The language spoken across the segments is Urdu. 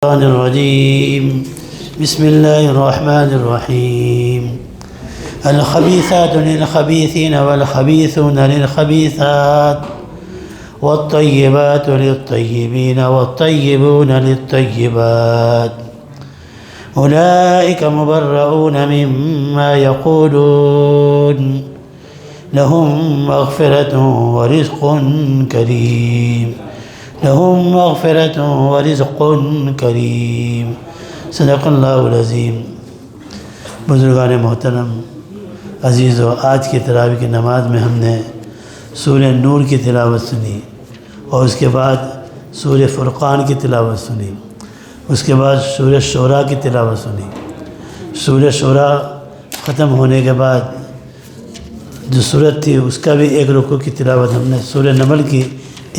الشيطان الرجيم بسم الله الرحمن الرحيم الخبيثات للخبيثين والخبيثون للخبيثات والطيبات للطيبين والطيبون للطيبات أولئك مبرؤون مما يقولون لهم مغفرة ورزق كريم لهم مغفرة ورزق کریم صدق اللہ العظیم۔ بزرگان محترم عزیز و آج کی تراویح کی نماز میں ہم نے سورہ نور کی تلاوت سنی اور اس کے بعد سورہ فرقان کی تلاوت سنی، اس کے بعد سورہ شعراء کی تلاوت سنی۔ سورہ شعراء ختم ہونے کے بعد جو سورت تھی اس کا بھی ایک رکوع کی تلاوت ہم نے سورہ نمل کی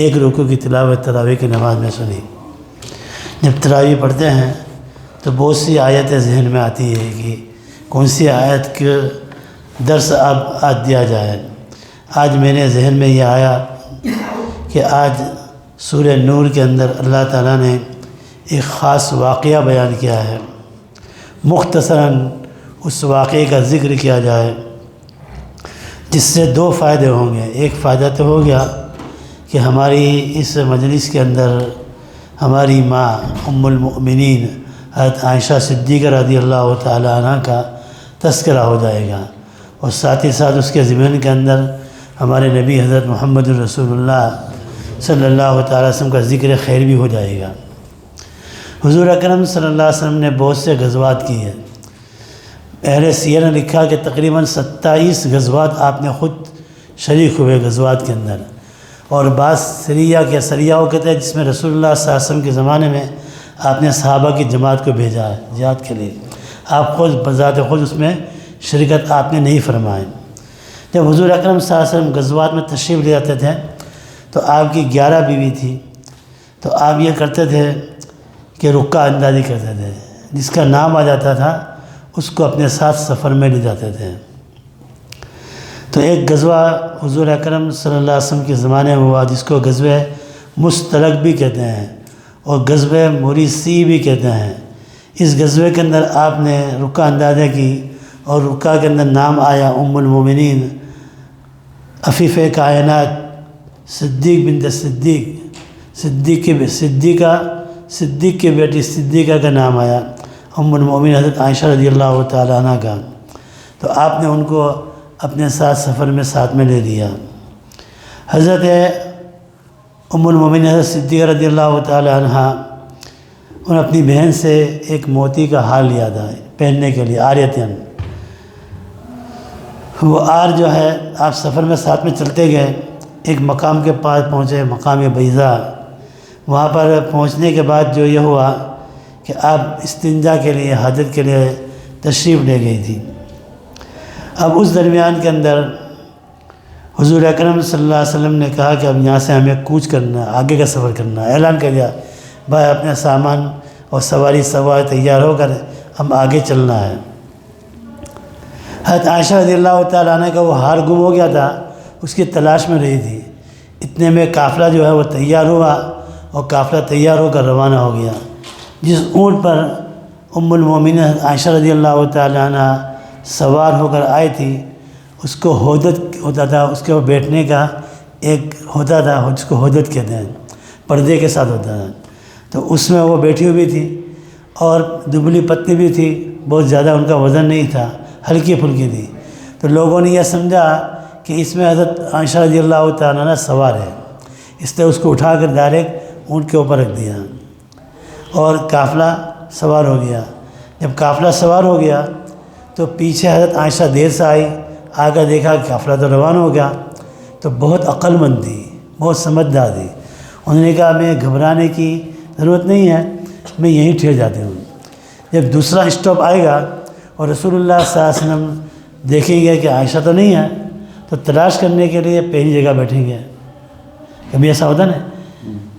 ایک رکوع کی تلاوت تراویح کی نماز میں سنی۔ جب تراویح پڑھتے ہیں تو بہت سی آیتیں ذہن میں آتی ہے کہ کون سی آیت کے درس آج دیا جائے۔ آج میرے ذہن میں یہ آیا کہ آج سورہ نور کے اندر اللہ تعالیٰ نے ایک خاص واقعہ بیان کیا ہے، مختصراً اس واقعے کا ذکر کیا جائے جس سے دو فائدے ہوں گے۔ ایک فائدہ تو ہو گیا کہ ہماری اس مجلس کے اندر ہماری ماں ام المؤمنین حضرت عائشہ صدیقہ رضی اللہ تعالی عنہ کا تذکرہ ہو جائے گا، اور ساتھ ہی ساتھ اس کے ضمن کے اندر ہمارے نبی حضرت محمد رسول اللہ صلی اللہ تعالی وسلم کا ذکر خیر بھی ہو جائے گا۔ حضور اکرم صلی اللہ علیہ وسلم نے بہت سے غزوات کی ہیں۔ اہل سیر نے لکھا کہ تقریباً 27 غزوات آپ نے خود شریک ہوئے غزوات کے اندر، اور بعض سریہ وہ کہتے ہیں جس میں رسول اللہ صلی اللہ علیہ وسلم کے زمانے میں آپ نے صحابہ کی جماعت کو بھیجا ہے جہاد کے لیے، آپ خود بذات خود اس میں شرکت آپ نے نہیں فرمائے۔ جب حضور اکرم صلی اللہ علیہ وسلم غزوات میں تشریف لے جاتے تھے تو آپ کی 11 بیوی تھی، تو آپ یہ کرتے تھے کہ رکہ اندازی کرتے تھے، جس کا نام آ جاتا تھا اس کو اپنے ساتھ سفر میں لے جاتے تھے۔ تو ایک غزوہ حضور اکرم صلی اللہ علیہ وسلم کے زمانے میں ہوا جس کو غزوہ مستلق بھی کہتے ہیں اور غزوہ مریسی بھی کہتے ہیں۔ اس غزوے کے اندر آپ نے رکہ اندازہ کی اور رکہ کے اندر نام آیا ام المومنین عفیف کائنات صدیق بنت صدیق کی بیٹی صدیقہ کا نام آیا، ام المومنین حضرت عائشہ رضی اللہ تعالی عنہ کا۔ تو آپ نے ان کو اپنے ساتھ سفر میں ساتھ میں لے لیا۔ حضرت ام المومنین حضرت صدیقہ رضی اللہ تعالی عنہ انہوں نے اپنی بہن سے ایک موتی کا ہار لیا تھا پہننے کے لیے، آریتن۔ وہ آر جو ہے آپ سفر میں ساتھ میں چلتے گئے، ایک مقام کے پاس پہنچے، مقام بیضا۔ وہاں پر پہنچنے کے بعد جو یہ ہوا کہ آپ استنجا کے لیے حاجت کے لیے تشریف لے گئی تھی۔ اب اس درمیان کے اندر حضور اکرم صلی اللہ علیہ وسلم نے کہا کہ اب یہاں سے ہمیں کوچ کرنا ہے، آگے کا سفر کرنا ہے۔ اعلان کر دیا بھائی اپنے سامان اور سواری سوار تیار ہو کر ہم آگے چلنا ہے۔ حضرت عائشہ رضی اللہ تعالیٰ عنہ کا وہ ہار گم ہو گیا تھا، اس کی تلاش میں رہی تھی۔ اتنے میں قافلہ جو ہے وہ تیار ہوا اور قافلہ تیار ہو کر روانہ ہو گیا۔ جس اونٹ پر ام المومنین عائشہ رضی اللہ تعالیٰ عنہ سوار ہو کر آئی تھی اس کو حودت ہوتا تھا، اس کے بیٹھنے کا ایک ہوتا تھا جس کو حودت کہتے ہیں، پردے کے ساتھ ہوتا تھا۔ تو اس میں وہ بیٹھی ہوئی تھی اور دبلی پتلی بھی تھی، بہت زیادہ ان کا وزن نہیں تھا، ہلکی پھلکی تھی۔ تو لوگوں نے یہ سمجھا کہ اس میں حضرت عائشہ رضی اللہ تعالیٰ عنہ سوار ہے، اس نے اس کو اٹھا کر ڈائریکٹ اونٹ کے اوپر رکھ دیا اور قافلہ سوار ہو گیا۔ جب قافلہ سوار ہو گیا تو پیچھے حضرت عائشہ دیر سے آئی، آگے دیکھا کہ قافلہ تو روانہ ہو گیا، تو بہت عقل مند تھی، بہت سمجھدار تھی۔ انہوں نے کہا میں گھبرانے کی ضرورت نہیں ہے، میں یہیں ٹھہر جاتی ہوں۔ جب دوسرا اسٹاپ آئے گا اور رسول اللہ صلی اللہ علیہ وسلم دیکھیں گے کہ عائشہ تو نہیں ہے تو تلاش کرنے کے لیے پہلی جگہ بیٹھیں گے۔ کبھی ایسا ہوتا نا،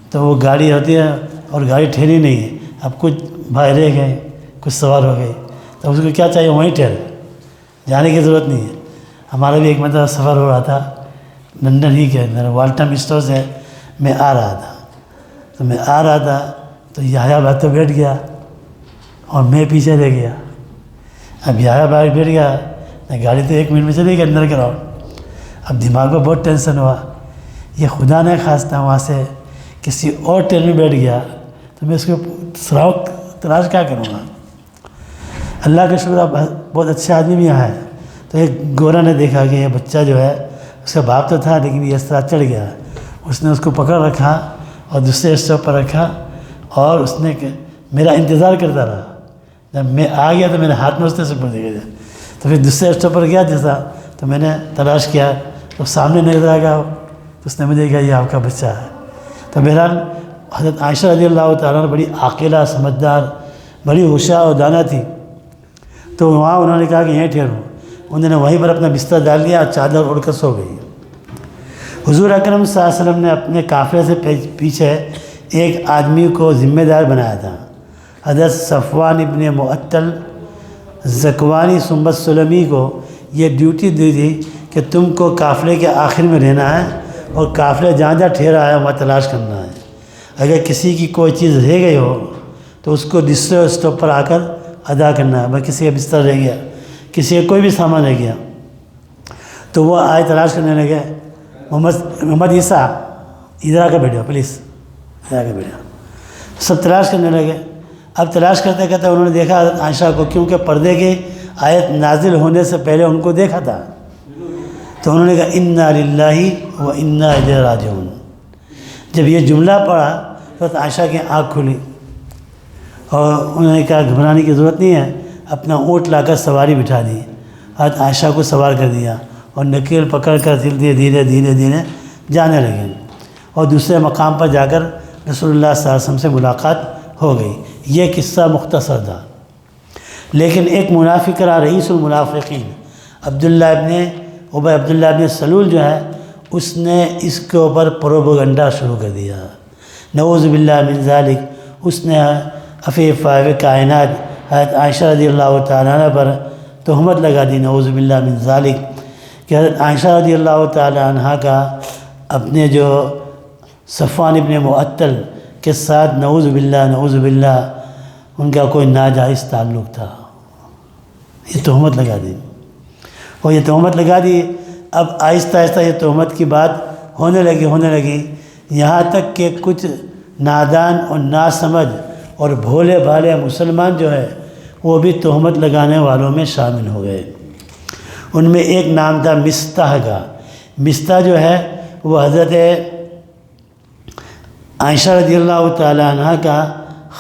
تو وہ گاڑی ہوتی ہے اور گاڑی ٹھہری نہیں ہے، اب کچھ بھائی رہ گئے، کچھ سوار ہو گئے، تو اس کو کیا چاہیے وہیں ٹھہرے، جانے کی ضرورت نہیں ہے۔ ہمارا بھی ایک مرتبہ سفر ہو رہا تھا لندن ہی کے اندر، والٹم اسٹور سے میں آ رہا تھا تو یحییٰ بھائی تو بیٹھ گیا اور میں پیچھے رہ گیا۔ اب یحییٰ بھائی بیٹھ گیا، گاڑی تو 1 منٹ میں چلے گی اندر کراؤ۔ اب دماغ کو بہت ٹینشن ہوا، یہ خدا نے خواستہ وہاں سے کسی اور ٹرین میں بیٹھ گیا تو میں اس کو سراغ تلاش کیا کروں گا۔ اللہ کا شکر بہت اچھے آدمی بھی یہاں ہے۔ تو ایک گورا نے دیکھا کہ یہ بچہ جو ہے اس کا باپ تو تھا لیکن یہ اس طرح چڑھ گیا، اس نے اس کو پکڑ رکھا اور دوسرے اسٹاپ پر رکھا اور اس نے میرا انتظار کرتا رہا۔ جب میں آ گیا تو میرے ہاتھ میں اس نے سپرد دے دیا، تو پھر دوسرے اسٹاپ پر گیا جیسا تو میں نے تلاش کیا تو سامنے نظر آ گیا، تو اس نے مجھے کہا یہ آپ کا بچہ ہے۔ تو بہرحال حضرت عائشہ رضی اللہ تعالیٰ بڑی عاقلہ، سمجھدار، بڑی ہوشیار اور دانا تھی، تو وہاں انہوں نے کہا کہ یہیں ٹھہروں۔ انہوں نے وہیں پر اپنا بستر ڈال لیا اور چادر اوڑھ کر سو گئی۔ حضور اکرم صلی اللہ علیہ وسلم نے اپنے قافلے سے پیچھے ایک آدمی کو ذمہ دار بنایا تھا، حضرت صفوان ابن معطل زکوانی سنبت سلمی کو یہ ڈیوٹی دی تھی کہ تم کو قافلے کے آخر میں رہنا ہے اور قافلے جہاں جہاں ٹھہرا ہے وہاں تلاش کرنا ہے۔ اگر کسی کی کوئی چیز رہ گئی ہو تو اس کو دوسرے اسٹاپ پر آ کر ادا کرنا ہے۔ بھائی کسی کا بستر رہ گیا، کسی کا کوئی بھی سامان رہ گیا تو وہ آئے تلاش کرنے لگے، محمد عیسیٰ ادھر آ کے بیٹھو پلیز، ادھر آ کے بیٹھو۔ سب تلاش کرنے لگے۔ اب تلاش کرتے کرتے انہوں نے دیکھا حضرت عائشہ کو، کیونکہ پردے کی آیت نازل ہونے سے پہلے ان کو دیکھا تھا، تو انہوں نے کہا انا للہ و انا الیہ راجعون۔ جب یہ جملہ پڑھا تو حضرت عائشہ کی آنکھ کھلی اور انہوں نے کہا گھبرانے کی ضرورت نہیں ہے، اپنا اونٹ لا کر سواری بٹھا دی، حضرت عائشہ کو سوار کر دیا اور نکیل پکڑ کر دھیرے دھیرے دھیرے دھیرے جانے لگے اور دوسرے مقام پر جا کر رسول اللہ صلی اللہ علیہ وسلم سے ملاقات ہو گئی۔ یہ قصہ مختصر تھا، لیکن ایک منافق رہا، رئیس المنافقین عبداللہ ابن سلول جو ہے، اس نے اس کے اوپر پروپیگنڈا شروع کر دیا، نعوذ باللہ من ذالک۔ اس نے عفیف کائنات حضرت عائشہ رضی اللہ تعالیٰ عنہ پر تہمت لگا دی، نعوذ باللہ من ذالک، کہ حضرت عائشہ رضی اللہ تعالیٰ عنہ کا اپنے جو صفوان ابن معطل کے ساتھ نعوذ باللہ ان کا کوئی ناجائز تعلق تھا۔ یہ تہمت لگا دی اور یہ تہمت لگا دی۔ اب آہستہ آہستہ یہ تہمت کی بات ہونے لگی، یہاں تک کہ کچھ نادان اور ناسمجھ اور بھولے بھالے مسلمان جو ہے وہ بھی تہمت لگانے والوں میں شامل ہو گئے۔ ان میں ایک نام تھا مستح کا۔ مستح جو ہے وہ حضرت عائشہ رضی اللہ تعالیٰ عنہ کا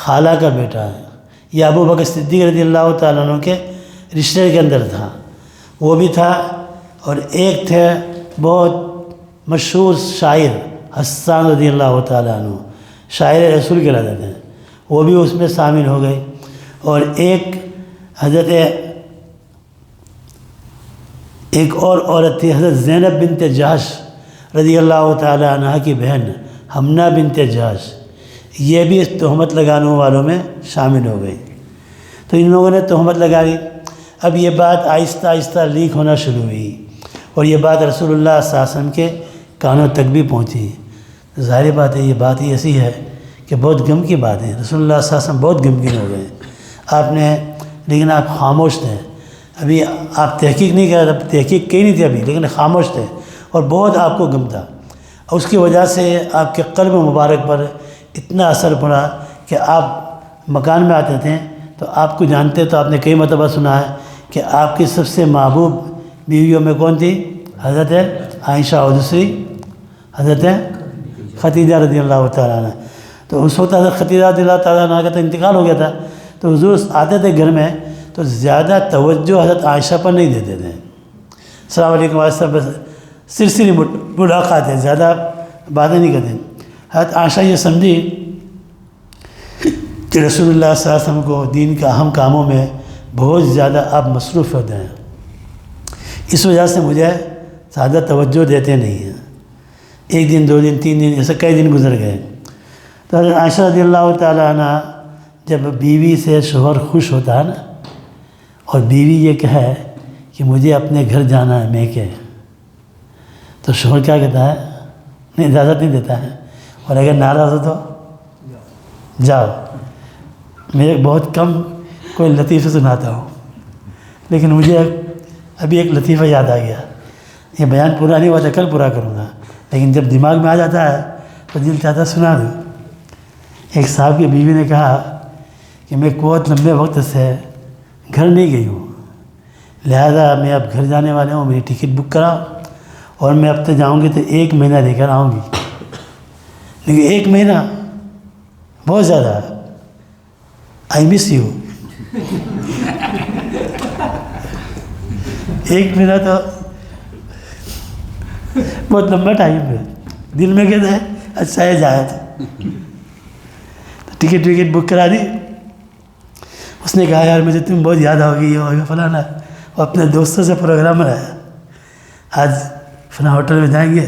خالہ کا بیٹا ہے، یہ ابو بکر صدیق رضی اللہ تعالیٰ عنہ کے رشتے کے اندر تھا، وہ بھی تھا۔ اور ایک تھے بہت مشہور شاعر حسان رضی اللہ تعالیٰ عنہ، شاعر رسول کہلاتے تھے، وہ بھی اس میں شامل ہو گئے۔ اور ایک اور عورت تھی حضرت زینب بنت جحش رضی اللہ تعالیٰ عنہ کی بہن حمنہ بنت جحش، یہ بھی اس تہمت لگانے والوں میں شامل ہو گئی۔ تو ان لوگوں نے تہمت لگائی۔ اب یہ بات آہستہ آہستہ لیک ہونا شروع ہوئی اور یہ بات رسول اللہ صلی اللہ علیہ وسلم کے کانوں تک بھی پہنچی۔ ظاہر بات ہے، یہ بات ہی ایسی ہے کہ بہت غم کی بات ہے، رسول اللہ صلی اللہ علیہ وسلم بہت غمگین ہو گئے۔ لیکن آپ خاموش تھے، ابھی آپ تحقیق نہیں کر رہے، تحقیق کی نہیں تھی ابھی، لیکن خاموش تھے اور بہت آپ کو غم تھا۔ اس کی وجہ سے آپ کے قلب مبارک پر اتنا اثر پڑا کہ آپ مکان میں آتے تھے تو آپ کو جانتے، تو آپ نے کئی مرتبہ سنا ہے کہ آپ کی سب سے محبوب بیویوں میں کون تھی؟ حضرت عائشہ اور دوسری حضرت خدیجہ رضی اللہ تعالیٰ عنہ۔ تو اس وقت حضرت خدیجہ رضی اللہ تعالیٰ عنہ کا تو انتقال ہو گیا تھا، تو حضور آتے تھے گھر میں تو زیادہ توجہ حضرت عائشہ پر نہیں دیتے تھے۔ السلام علیکم عائشہ، بس سرسری ملاقات ہے، زیادہ باتیں نہیں کرتے۔ حضرت عائشہ یہ سمجھی کہ رسول اللہ صلی اللہ علیہ وسلم کو دین کے اہم کاموں میں بہت زیادہ آپ مصروف ہوتے ہیں، اس وجہ سے مجھے زیادہ توجہ دیتے نہیں ہیں۔ 1 دن 2 دن 3 دن ایسے کئی دن گزر گئے۔ تو حضرت عائشہ رضی اللہ تعالیٰ عنہ جب بیوی سے شوہر خوش ہوتا ہے نا، اور بیوی یہ کہے کہ مجھے اپنے گھر جانا ہے، میں کہ تو شوہر کیا کہتا ہے؟ نہیں، اجازت نہیں دیتا ہے، اور اگر ناراض ہو تو جاؤ۔ میں ایک بہت کم کوئی لطیفہ سناتا ہوں، لیکن مجھے ابھی ایک لطیفہ یاد آ گیا۔ یہ بیان پورا نہیں ہوا تھا، کل پورا کروں گا، لیکن جب دماغ میں آ جاتا ہے تو دل چاہتا سنا دوں۔ ایک صاحب کی بیوی نے کہا کہ میں بہت لمبے وقت سے گھر نہیں گئی ہوں، لہذا میں اب گھر جانے والے ہوں، میری ٹکٹ بک کراؤ، اور میں اب تک جاؤں گی تو 1 مہینہ رہ کر آؤں گی۔ لیکن 1 مہینہ بہت زیادہ، آئی مس یو۔ 1 مہینہ تو بہت لمبا ٹائم ہے، دل میں کہتا ہے اچھا ہے جایا تھا۔ ٹکٹ بک کرا دی۔ اس نے کہا یار مجھے تم بہت یاد آؤگی، یہ ہوگا فلانا، اور اپنے دوستوں سے پروگرام بنایا، آج فلاں ہوٹل میں جائیں گے،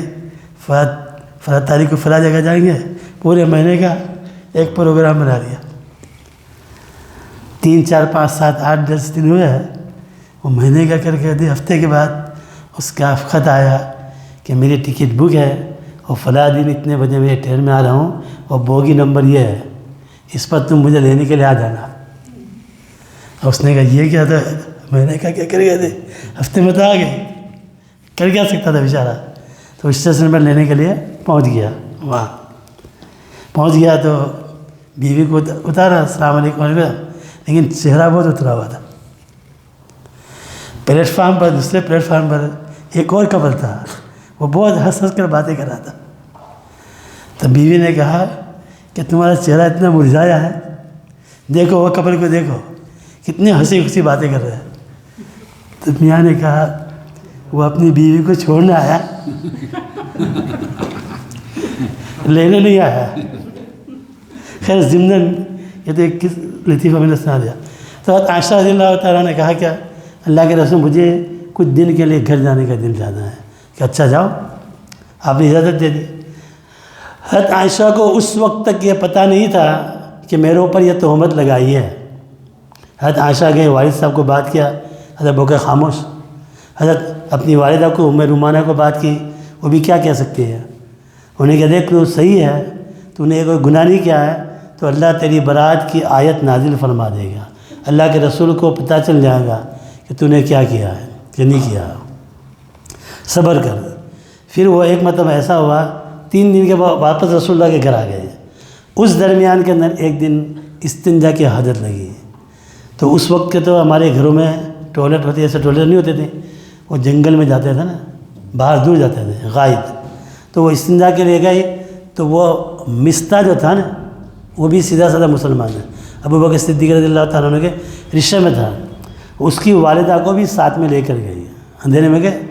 فلاں تاریخ کو فلاں جگہ جائیں گے، پورے مہینے کا ایک پروگرام بنا لیا۔ 3 4 5 7 8 10 دن ہوئے ہیں، وہ مہینے کا کر کے ہفتے کے بعد اس کا خط آیا کہ میری ٹکٹ بک ہے اور فلاں دن اتنے بجے میں ٹرین میں آ رہا ہوں اور بوگی نمبر یہ ہے، اس پر تم مجھے لینے کے لیے آ جانا۔ اور اس نے کہا یہ کیا تھا، مہینے کا کیا کر گئے تھے، ہفتے میں تو آ گئے، کر کیا سکتا تھا بیچارہ۔ تو اسٹیشن پر لینے کے لیے پہنچ گیا، وہاں پہنچ گیا تو بیوی کو اتارا، السلام علیکم، لیکن چہرہ بہت اترا ہوا تھا۔ پلیٹ فارم پر، دوسرے پلیٹ فارم پر ایک اور کپل تھا، وہ بہت ہنس کر باتیں کر رہا تھا۔ تو بیوی نے کہا کہ تمہارا چہرہ اتنا مرجھایا ہے، دیکھو وہ کپل کو دیکھو کتنی ہنسی خوشی باتیں کر رہے ہیں۔ تو میاں نے کہا وہ اپنی بیوی کو چھوڑنے آیا، لینے نہیں آیا۔ خیر ضمناً یہ تو ایک لطیفہ میں نے سنا دیا۔ تو عائشہ رضی اللہ تعالیٰ نے کہا کہ اللہ کے رسول مجھے کچھ دن کے لیے گھر جانے کا دل چاہتا ہے، کہ اچھا جاؤ، آپ نے اجازت دے دی۔ حضرت عائشہ کو اس وقت تک یہ پتہ نہیں تھا کہ میرے اوپر یہ تہمت لگائی ہے۔ حضرت عائشہ کے والد صاحب کو بات کیا، حضرت بو کے خاموش۔ حضرت اپنی والدہ کو ام رومانہ کو بات کی، وہ بھی کیا کہہ سکتی ہے، انہیں کہا دیکھ تو صحیح ہے، تو نے کوئی گناہ نہیں کیا ہے تو اللہ تیری برات کی آیت نازل فرما دے گا، اللہ کے رسول کو پتہ چل جائے گا کہ تو نے کیا کیا ہے کہ نہیں کیا، صبر کر۔ پھر وہ ایک مرتبہ ایسا ہوا 3 دن کے بعد واپس رسول اللہ کے گھر آ گئے۔ اس درمیان کے اندر ایک دن استنجا کی حاجت لگی، تو اس وقت کے تو ہمارے گھروں میں ٹوائلٹ ہوتی، ایسے ٹوائلٹ نہیں ہوتے تھے، وہ جنگل میں جاتے تھے نا، باہر دور جاتے تھے غائب۔ تو وہ استنجا کے لیے گئی، تو وہ مستہ جو تھا نا وہ بھی سیدھا سادہ مسلمان ہے، ابو بکر صدیق رضی اللہ تعالیٰ عنہ کے رشتے میں تھا، اس کی والدہ کو بھی ساتھ میں لے کر گئی، اندھیرے میں گئے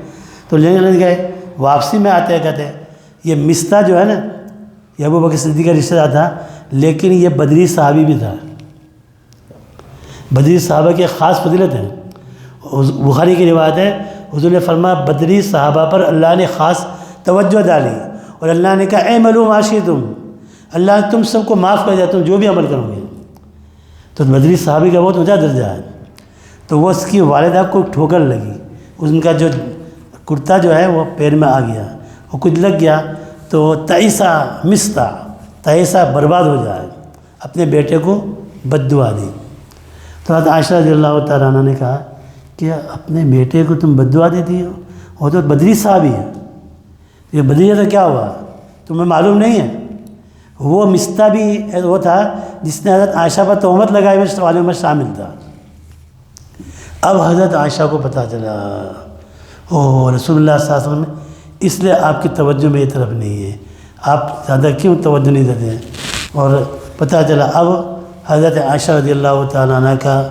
تو لے گئے۔ واپسی میں آتے کہتے یہ مستہ جو ہے نا یہ ابو بکر صدیق کا رشتہ دار تھا، لیکن یہ بدری صحابی بھی تھا۔ بدری صحابہ کی خاص فضیلت ہے، بخاری کی روایت ہے، حضور نے فرمایا بدری صحابہ پر اللہ نے خاص توجہ ڈالی، اور اللہ نے کہا اعملوا ما شئتم، اللہ تم سب کو معاف کر دیا تم جو بھی عمل کرو گے۔ تو بدری صحابی کا بہت اونچا درجہ ہے۔ تو وہ اس کی والدہ کو ٹھوکر لگی، ان کا جو کرتا جو ہے وہ پیر میں آ گیا، وہ کچھ لگ گیا، تو تعیسہ مستہ، تعیسہ برباد ہو جائے، اپنے بیٹے کو بد دعا دی۔ تو حضرت عائشہ رضی اللہ تعالیٰ عنہ نے کہا کہ اپنے بیٹے کو تم بد دعا دیتی ہو، وہ تو بدری صحابی ہے، یہ بدری تو کیا ہوا تمہیں معلوم نہیں ہے؟ وہ مستہ بھی وہ تھا جس نے حضرت عائشہ پر تہمت لگائی ہوئے والوں میں شامل تھا۔ اب حضرت عائشہ کو پتہ چلا رسول اللہ صلی اللہ علیہ وسلم اس لیے آپ کی توجہ میری طرف نہیں ہے، آپ زیادہ کیوں توجہ نہیں دیتے ہیں؟ اور پتہ چلا اب حضرت عائشہ رضی اللہ تعالیٰ عنہ کا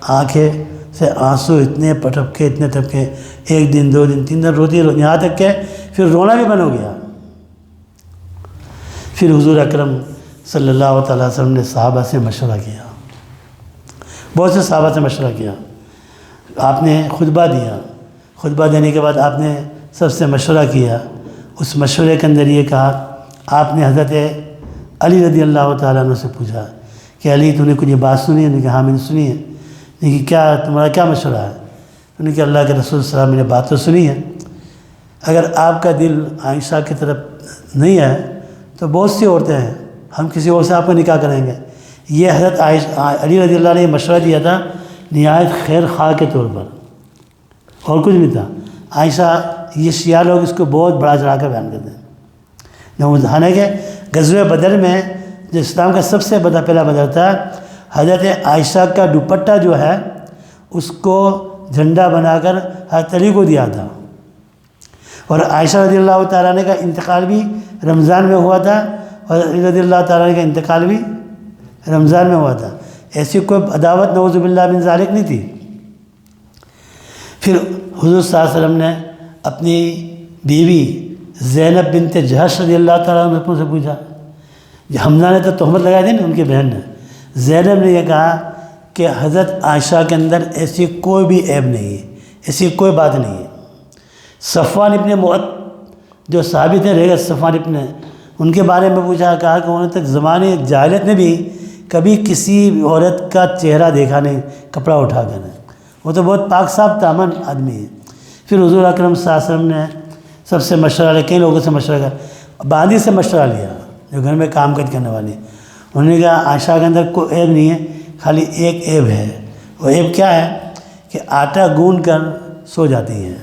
آنکھیں سے آنسو اتنے پٹپکے اتنے ٹپکے، 1 دن 2 دن 3 دن روتی یہاں تک کہ پھر رونا بھی بند ہو گیا۔ پھر حضور اکرم صلی اللہ تعالیٰ علیہ وسلم نے صحابہ سے مشورہ کیا، بہت سے صحابہ سے مشورہ کیا، آپ نے خطبہ دیا، خطبہ دینے کے بعد آپ نے سب سے مشورہ کیا۔ اس مشورے کے اندر یہ کہا، آپ نے حضرت علی رضی اللہ تعالیٰ عنہ سے پوچھا کہ علی تو نے کچھ یہ بات سنی ہے؟ انہوں نے کہا ہاں میں نے سنی ہے۔ کہ کیا تمہارا کیا مشورہ ہے؟ انہوں نے کہا اللہ کے رسول صلی اللہ علیہ وسلم نے بات تو سنی ہے، اگر آپ کا دل عائشہ کی طرف نہیں ہے تو بہت سی عورتیں ہیں، ہم کسی اور سے آپ کا نکاح کریں گے، یہ حضرت علی رضی اللہ نے مشورہ دیا تھا نہایت خیر خواہ کے طور پر، اور کچھ نہیں تھا۔ عائشہ، یہ شیعہ لوگ اس کو بہت بڑا چڑھا کر بیان کرتے ہیں۔ حالانکہ غزوہ بدر میں جو اسلام کا سب سے بڑا پہلا بدر تھا، حضرت عائشہ کا دوپٹہ جو ہے اس کو جھنڈا بنا کر حضرت علی کو دیا تھا، اور عائشہ رضی اللہ تعالیٰ عنہ کا انتقال بھی رمضان میں ہوا تھا، اور علی رضی اللہ تعالیٰ عنہ کا انتقال بھی رمضان میں ہوا تھا۔ ایسی کوئی عداوت نعوذ باللہ من ذالک نہیں تھی۔ پھر حضور صلی اللہ علیہ وسلم نے اپنی بیوی زینب بنت جہش رضی اللہ تعالیٰ عنہ سے پوچھا، حمزہ نے تو تہمت لگائی تھی نا ان کی بہن نے، زینب نے یہ کہا کہ حضرت عائشہ کے اندر ایسی کوئی بھی عیب نہیں ہے، ایسی کوئی بات نہیں ہے۔ صفوان ابن معطل جو صحابی تھے رہ گئے، صفوان ابن، ان کے بارے میں پوچھا، کہا کہ انہوں نے تک زمانے جاہلیت میں بھی کبھی کسی عورت کا چہرہ دیکھا نہیں کپڑا اٹھا کر، وہ تو بہت پاک صاف تامن آدمی ہے۔ پھر حضور اکرم صلی اللہ علیہ وسلم نے سب سے مشورہ لیا، کئی لوگوں سے مشورہ کیا، باندی سے مشورہ لیا جو گھر میں کام کاج کرنے والی، انہوں نے کہا عائشہ کے اندر کوئی عیب نہیں ہے، خالی ایک عیب ہے۔ وہ عیب کیا ہے کہ آٹا گوندھ کر سو جاتی ہیں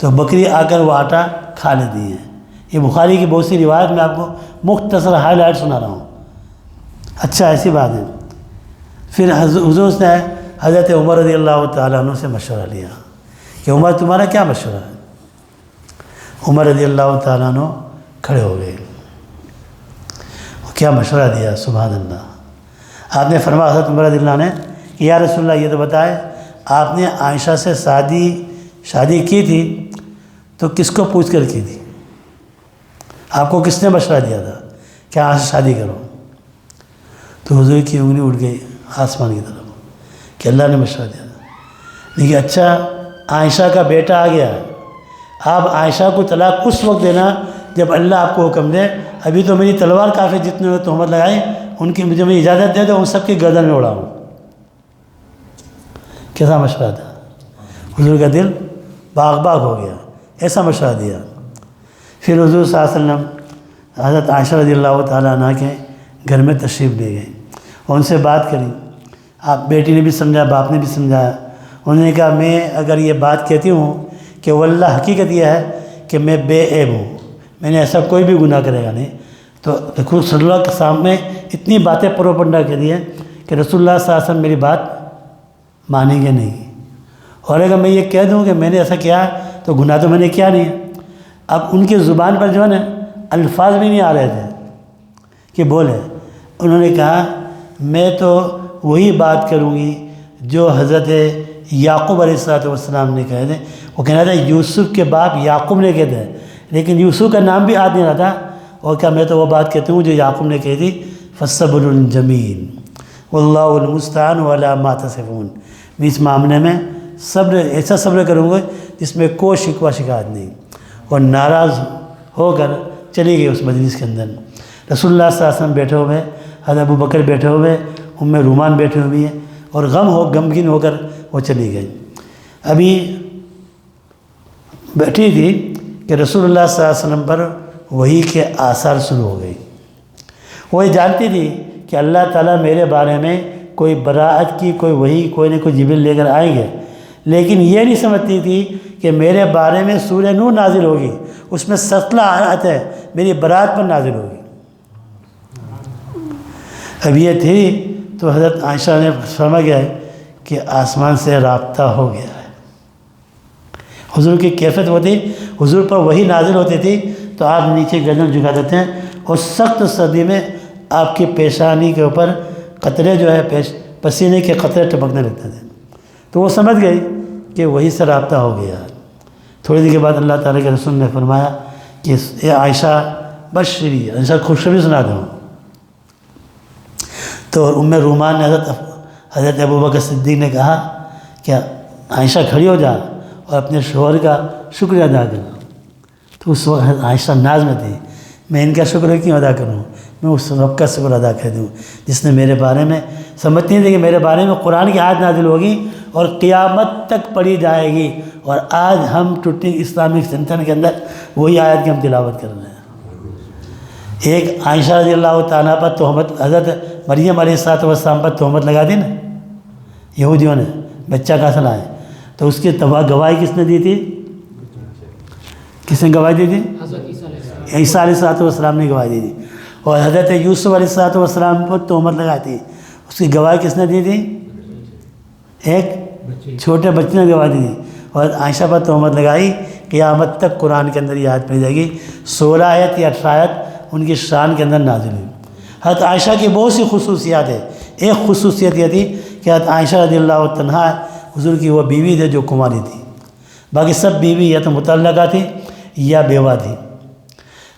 تو بکری آ کر وہ آٹا کھا لیتی ہیں۔ یہ بخاری کی بہت سی روایت میں آپ کو مختصر ہائی لائٹ سنا رہا ہوں۔ اچھا، ایسی بات ہے۔ پھر حضور نے حضرت عمر رضی اللہ تعالیٰ عنہ سے مشورہ لیا کہ عمر تمہارا کیا مشورہ ہے؟ عمر رضی اللہ تعالیٰ عنہ کھڑے ہو گئے، کیا مشورہ دیا، سبحان اللہ۔ آپ نے فرمایا حضرت عمر رضی اللہ نے کہ یا رسول اللہ یہ تو بتائے، آپ نے عائشہ سے شادی کی تھی تو کس کو پوچھ کر کی تھی؟ آپ کو کس نے مشورہ دیا تھا کہ آج شادی کرو؟ تو حضور کی انگلی اٹھ گئی آسمان کی طرف کہ اللہ نے مشورہ دیا تھا۔ لیکن اچھا، عائشہ کا بیٹا آ گیا، آپ عائشہ کو طلاق اس وقت دینا جب اللہ آپ کو حکم دے، ابھی تو میری تلوار کافی جتنے نے تہمت لگائی ان کی مجھے اجازت دے تو ان سب کی گردن میں اڑاؤں۔ کیسا مشورہ تھا؟ حضور کا دل باغ باغ ہو گیا، ایسا مشورہ دیا۔ پھر حضور صلی اللہ علیہ وسلم حضرت عائشہ رضی اللہ تعالیٰ عنہ کے گھر میں تشریف لے گئے اور ان سے بات کری۔ آپ بیٹی نے بھی سمجھا، باپ نے بھی سمجھایا۔ انہوں نے کہا میں اگر یہ بات کہتی ہوں کہ واللہ حقیقت یہ ہے کہ میں بے عیب ہوں، میں نے ایسا کوئی بھی گناہ کرے گا نہیں، تو رسول صلی اللہ کے سامنے اتنی باتیں پروپنڈا کر دی ہیں کہ رسول اللہ صلی اللہ علیہ وسلم میری بات مانیں گے نہیں۔ اور اگر میں یہ کہہ دوں کہ میں نے ایسا کیا تو گناہ تو میں نے کیا نہیں ہے۔ اب ان کی زبان پر جو ہے نا الفاظ بھی نہیں آ رہے تھے کہ بولے۔ انہوں نے کہا میں تو وہی بات کروں گی جو حضرت یعقوب علیہ السلام نے کہے تھے۔ وہ کہنا تھا یوسف کے باپ یعقوب نے کہتے ہیں، لیکن یوسف کا نام بھی یاد نہیں رہا تھا، اور کیا میں تو وہ بات کہتی ہوں جو یعقوب نے کہی تھی، فصبر جمیل واللہ المستعان علی ما تصفون۔ میں اس معاملے میں صبر، ایسا صبر کروں گا جس میں کوئی شکوہ شکایت نہیں۔ اور ناراض ہو کر چلی گئی اس مجلس کے اندر۔ رسول اللہ صلی اللہ علیہ وسلم بیٹھے ہوئے، حضرت ابو بکر بیٹھے ہوئے، ام رومان بیٹھے ہوئی ہیں، اور غمگین ہو کر وہ چلی گئی۔ ابھی بیٹھی تھی کہ رسول اللہ صلی اللہ علیہ وسلم پر وحی کے آثار شروع ہو گئی۔ وہ یہ جانتی تھی کہ اللہ تعالیٰ میرے بارے میں کوئی براعت کی کوئی وحی، کوئی نہ کوئی جبریل لے کر آئیں گے، لیکن یہ نہیں سمجھتی تھی کہ میرے بارے میں سورہ نور نازل ہوگی، اس میں 17 آیات ہے میری برات پر نازل ہوگی۔ اب یہ تھی تو حضرت عائشہ نے فرما گیا ہے کہ آسمان سے رابطہ ہو گیا ہے۔ حضور کی کیفیت ہوتی، حضور پر وہی نازل ہوتی تھی تو آپ نیچے گردن جھکا دیتے ہیں، اور سخت سردی میں آپ کی پیشانی کے اوپر قطرے جو ہے پسینے کے قطرے ٹپکنے لگتے تھے۔ تو وہ سمجھ گئی کہ وہی سے رابطہ ہو گیا۔ تھوڑی دیر کے بعد اللہ تعالیٰ کے رسول نے فرمایا کہ اے عائشہ بشری، عائشہ خوشخبری سنا دوں۔ تو ام رومان نے حضرت ابوبکر صدیق نے کہا کہ عائشہ کھڑی ہو جا اور اپنے شوہر کا شکریہ ادا کرنا۔ تو اس وقت عائشہ ناز میں تھی، میں ان کا شکر کیوں ادا کروں، میں اس رب کا شکر ادا کر دوں جس نے میرے بارے میں، سمجھتی تھی کہ میرے بارے میں قرآن کی آیت نازل ہوگی اور قیامت تک پڑھی جائے گی، اور آج ہم ٹوٹنگ اسلامک سینٹر کے اندر وہی آیت کی ہم تلاوت کر رہے ہیں۔ ایک عائشہ رضی اللہ تعالیٰ پر تہمت، حضرت مریم علیہ السلام پر تہمت لگا دی نا یہودیوں نے، بچہ کہاں سے لائے، تو اس کی گواہی کس نے دی تھی؟ کس نے گواہی دی تھی؟ عیسیٰ علیہ السلام نے گواہی دی تھی۔ اور حضرت یوسف علیہ السلام پر تہمت لگائی تھی، اس کی گواہی کس نے دی تھی؟ ایک چھوٹے بچے نے گواہی دی تھی۔ اور عائشہ پر تہمت لگائی، قیامت تک قرآن کے اندر یہ آیت پڑھی جائے گی، 16 آیت یا 18 آیت ان کی شان کے اندر نازل ہوئی۔ حضرت عائشہ کی بہت سی خصوصیات ہیں، ایک خصوصیت یہ تھی کہ حضرت عائشہ رضی اللہ عنہا حضور کی وہ بیوی تھے جو کماری تھی، باقی سب بیوی یا تو متعلقہ تھی یا بیوہ تھی۔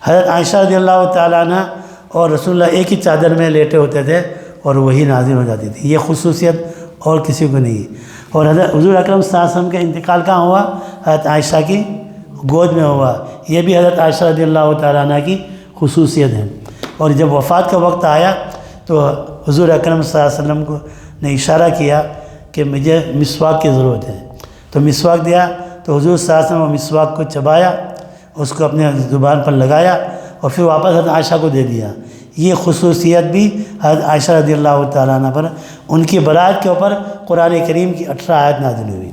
حضرت عائشہ رضی اللہ تعالیٰ عنہ اور رسول اللہ ایک ہی چادر میں لیٹے ہوتے تھے اور وہی نازل ہو جاتی تھی، یہ خصوصیت اور کسی کو نہیں۔ اور حضرت حضور اکرم صلی اللہ علیہ وسلم کا انتقال کہاں ہوا؟ حضرت عائشہ کی گود میں ہوا، یہ بھی حضرت عائشہ رضی اللہ تعالیٰ عنہ کی خصوصیت ہے۔ اور جب وفات کا وقت آیا تو حضور اکرم صلی اللہ علیہ وسلم کو نے اشارہ کیا کہ مجھے مسواک کی ضرورت ہے، تو مسواک دیا، تو حضور صلی اللہ علیہ وسلم مسواک کو چبایا، اس کو اپنے زبان پر لگایا اور پھر واپس حضرت عائشہ کو دے دیا۔ یہ خصوصیت بھی حضرت عائشہ رضی اللہ تعالیٰ عنہ پر، ان کی برات کے اوپر قرآن کریم کی 18 آیت نازل ہوئی۔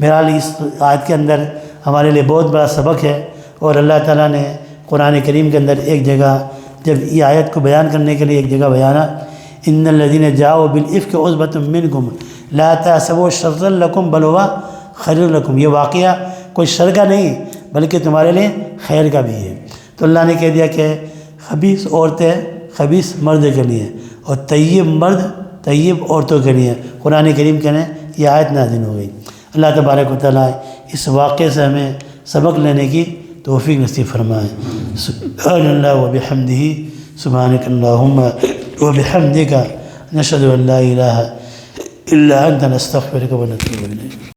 بہرحال اس آیت کے اندر ہمارے لیے بہت بڑا سبق ہے، اور اللہ تعالیٰ نے قرآن کریم کے اندر ایک جگہ جب یہ آیت کو بیان کرنے کے لیے ایک جگہ بیانا، ان الذین جاؤوا بالافک عصبۃ منکم لا تحسبوا شرا لکم بل ھو خیر لکم، یہ واقعہ کوئی شر کا نہیں بلکہ تمہارے لیے خیر کا بھی ہے۔ تو اللہ نے کہہ دیا کہ خبیث عورتیں خبیث مرد کے لیے اور طیب مرد طیب عورتوں کے لیے، قرآن کریم کے یہ آیت نازل ہو گئی۔ اللہ تبارک و تعالیٰ اس واقعے سے ہمیں سبق لینے کی توفیق نصیب فرمائے۔ سبحان اللہ و بحمدہ، سبحانک اللہم و بحمدک، نشہد ان لا الہ الا انت، نستغفرک و نتوب الیک۔